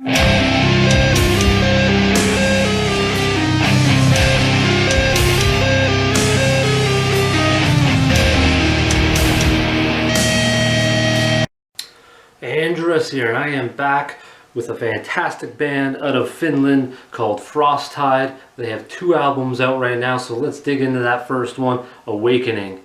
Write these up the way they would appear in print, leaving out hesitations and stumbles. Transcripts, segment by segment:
Andrews here, and I am back with a fantastic band out of Finland called Frosttide. They have 2 albums out right now, so let's dig into that first one, Awakening.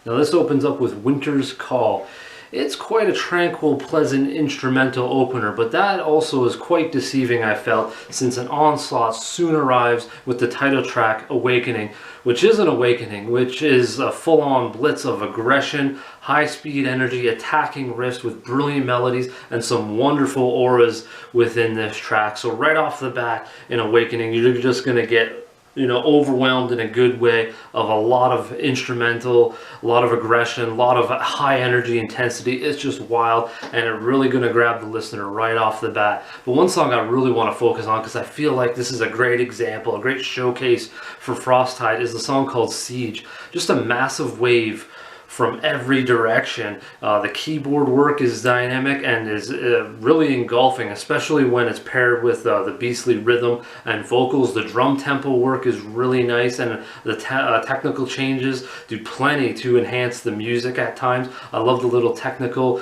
Now this opens up with Winter's Call. It's quite a tranquil, pleasant instrumental opener, but that also is quite deceiving, I felt, since an onslaught soon arrives with the title track, Awakening, which is an awakening, which is a full-on blitz of aggression, high-speed energy, attacking riffs with brilliant melodies, and some wonderful auras within this track. So right off the bat in Awakening, you're just going to get overwhelmed in a good way of a lot of instrumental, a lot of aggression, a lot of high energy intensity. It's just wild, and it's really going to grab the listener right off the bat. But one song I really want to focus on, because I feel like this is a great example, a great showcase for Frosttide, is the song called Siege. Just a massive wave from every direction. The keyboard work is dynamic and is really engulfing, especially when it's paired with the beastly rhythm and vocals. The drum tempo work is really nice, and the technical changes do plenty to enhance the music at times. I love the little technical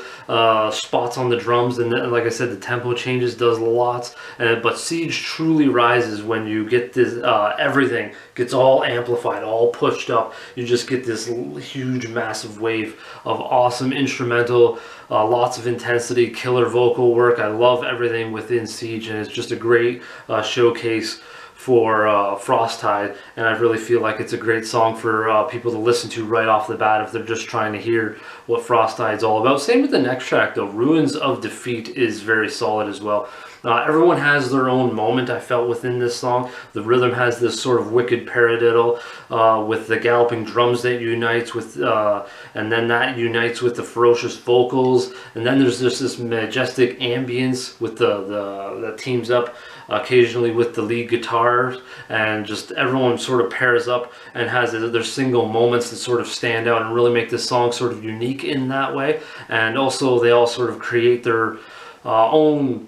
spots on the drums, and like I said, the tempo changes does lots. But Siege truly rises when you get this, everything gets all amplified, all pushed up. You just get this huge, massive wave of awesome instrumental, lots of intensity, killer vocal work. I love everything within Siege, and it's just a great showcase for Frosttide, and I really feel like it's a great song for people to listen to right off the bat if they're just trying to hear what Frosttide's all about. Same with the next track though. Ruins of Defeat is very solid as well. Everyone has their own moment, I felt, within this song. The rhythm has this sort of wicked paradiddle with the galloping drums that unites with, and then that unites with the ferocious vocals, and then there's just this majestic ambience with that teams up occasionally with the lead guitars, and just everyone sort of pairs up and has their single moments that sort of stand out and really make this song sort of unique in that way. And also they all sort of create their own,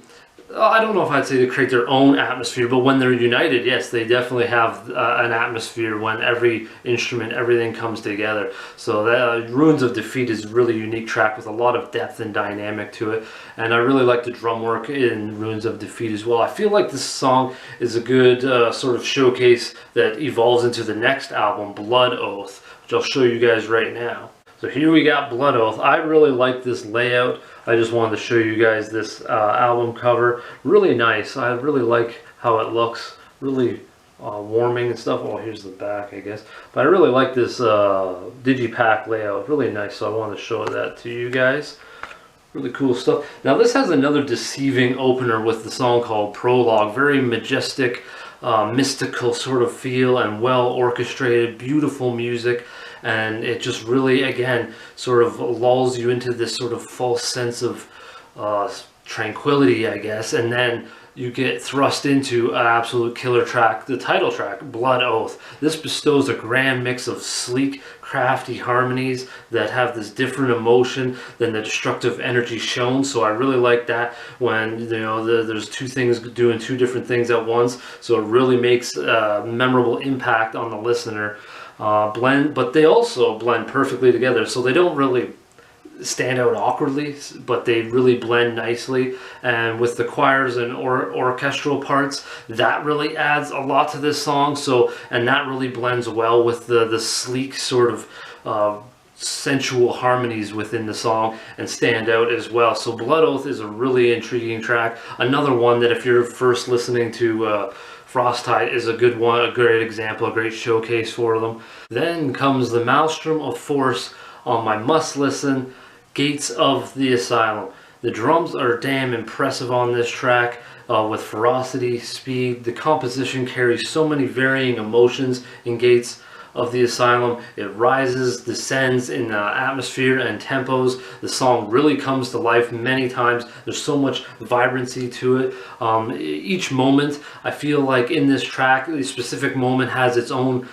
I don't know if I'd say they create their own atmosphere, but when they're united, yes, they definitely have an atmosphere when every instrument, everything comes together. So that Ruins of Defeat is a really unique track with a lot of depth and dynamic to it, and I really like the drum work in Ruins of Defeat as well. I feel like this song is a good sort of showcase that evolves into the next album, Blood Oath, which I'll show you guys right now. So here we got Blood Oath. I really like this layout. I just wanted to show you guys this album cover. Really nice. I really like how it looks. Really warming and stuff. Oh, here's the back, I guess. But I really like this digipack layout. Really nice. So I wanted to show that to you guys. Really cool stuff. Now this has another deceiving opener with the song called Prologue. Very majestic, mystical sort of feel, and well orchestrated, beautiful music. And it just really, again, sort of lulls you into this sort of false sense of tranquility, I guess, and then you get thrust into an absolute killer track, the title track, Blood Oath. This bestows a grand mix of sleek, crafty harmonies that have this different emotion than the destructive energy shown. So I really like that when there's two things doing two different things at once. So it really makes a memorable impact on the listener. But they also blend perfectly together, so they don't really stand out awkwardly, but they really blend nicely. And with the choirs and orchestral parts, that really adds a lot to this song. So, and that really blends well with the sleek sort of sensual harmonies within the song and stand out as well. So Blood Oath is a really intriguing track. Another one that if you're first listening to Frosttide is a good one, a great example, a great showcase for them. Then comes the Maelstrom of Force on my must listen, Gates of the Asylum. The drums are damn impressive on this track with ferocity, speed. The composition carries so many varying emotions in Gates of the Asylum. It rises, descends in atmosphere and tempos. The song really comes to life many times. There's so much vibrancy to it. Each moment, I feel like in this track, the specific moment has its own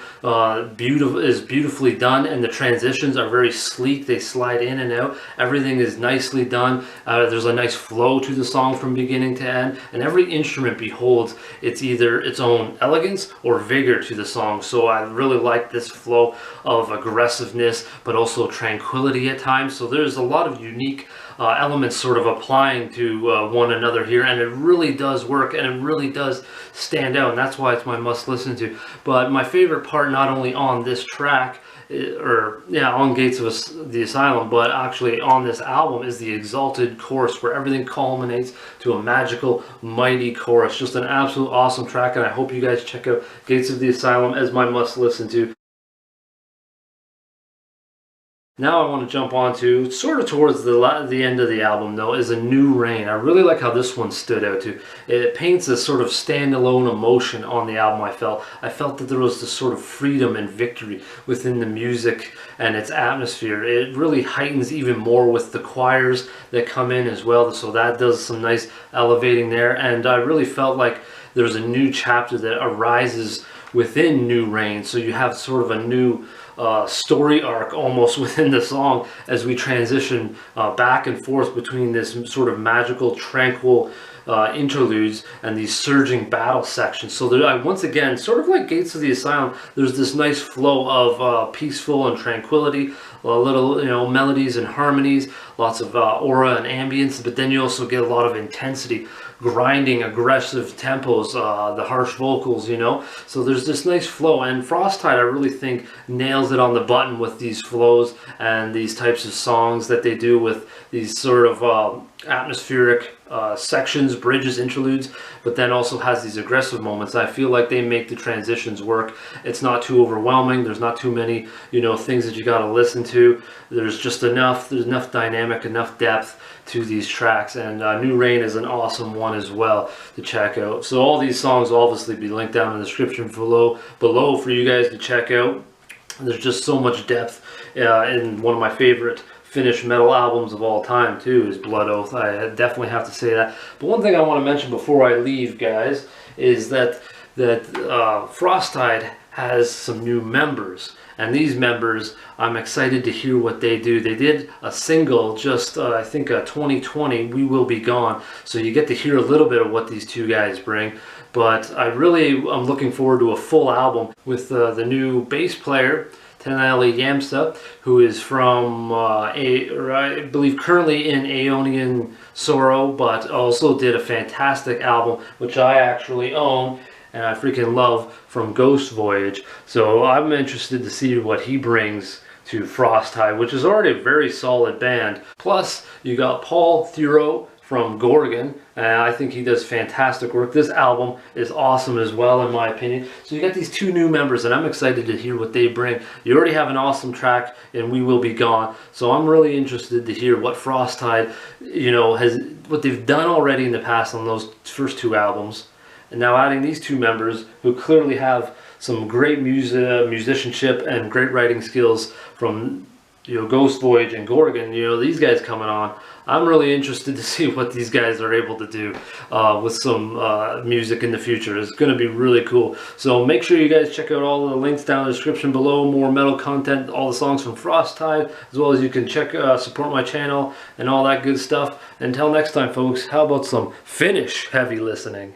beautifully done, and the transitions are very sleek. They slide in and out. Everything is nicely done. There's a nice flow to the song from beginning to end, and every instrument beholds it's either its own elegance or vigor to the song. So I really like this flow of aggressiveness, but also tranquility at times. So there's a lot of unique elements sort of applying to one another here, and it really does work, and it really does stand out, and that's why it's my must listen to. But my favorite part, not only on this track, on Gates of the Asylum, but actually on this album, is the exalted chorus, where everything culminates to a magical, mighty chorus. Just an absolute awesome track, and I hope you guys check out Gates of the Asylum as my must listen to. Now I want to jump on to, sort of towards the end of the album though, is A New Rain. I really like how this one stood out too. It paints a sort of standalone emotion on the album, I felt that there was this sort of freedom and victory within the music and its atmosphere. It really heightens even more with the choirs that come in as well, so that does some nice elevating there. And I really felt like there's a new chapter that arises within New Rain, so you have sort of a new story arc almost within the song as we transition back and forth between this sort of magical, tranquil interludes and these surging battle sections. So there, once again, sort of like Gates of the Asylum, there's this nice flow of peaceful and tranquility, a little, melodies and harmonies, lots of aura and ambience, but then you also get a lot of intensity, grinding, aggressive tempos, the harsh vocals, so there's this nice flow. And Frosttide, I really think, nails it on the button with these flows and these types of songs that they do with these sort of atmospheric sections, bridges, interludes, but then also has these aggressive moments. I feel like they make the transitions work. It's not too overwhelming. There's not too many, things that you got to listen to. There's just enough dynamic, enough depth to these tracks, and New Rain is an awesome one as well to check out. So all these songs will obviously be linked down in the description below for you guys to check out. There's just so much depth in one of my favorite Finnish metal albums of all time too, is Blood Oath. I definitely have to say that. But one thing I want to mention before I leave, guys, is that Frosttide has some new members, and these members, I'm excited to hear what they do. They did a single just I think 2020, We Will Be Gone, so you get to hear a little bit of what these two guys bring. But I'm looking forward to a full album with the new bass player, Tenali Yamsa, who is from, I believe, currently in Aeonian Sorrow, but also did a fantastic album, which I actually own, and I freaking love, from Ghost Voyage. So I'm interested to see what he brings to Frosttide, which is already a very solid band. Plus, you got Paul Theroux from Gorgon, and I think he does fantastic work. This album is awesome as well, in my opinion. So you got these two new members, and I'm excited to hear what they bring. You already have an awesome track in We Will Be Gone, so I'm really interested to hear what Frosttide, what they've done already in the past on those first two albums, and now adding these two members who clearly have some great musicianship and great writing skills from Ghost Voyage and Gorgon. These guys coming on. I'm really interested to see what these guys are able to do with some music in the future. It's going to be really cool. So make sure you guys check out all the links down in the description below. More metal content, all the songs from Frosttide, as well as you can support my channel and all that good stuff. Until next time, folks, how about some Finnish heavy listening?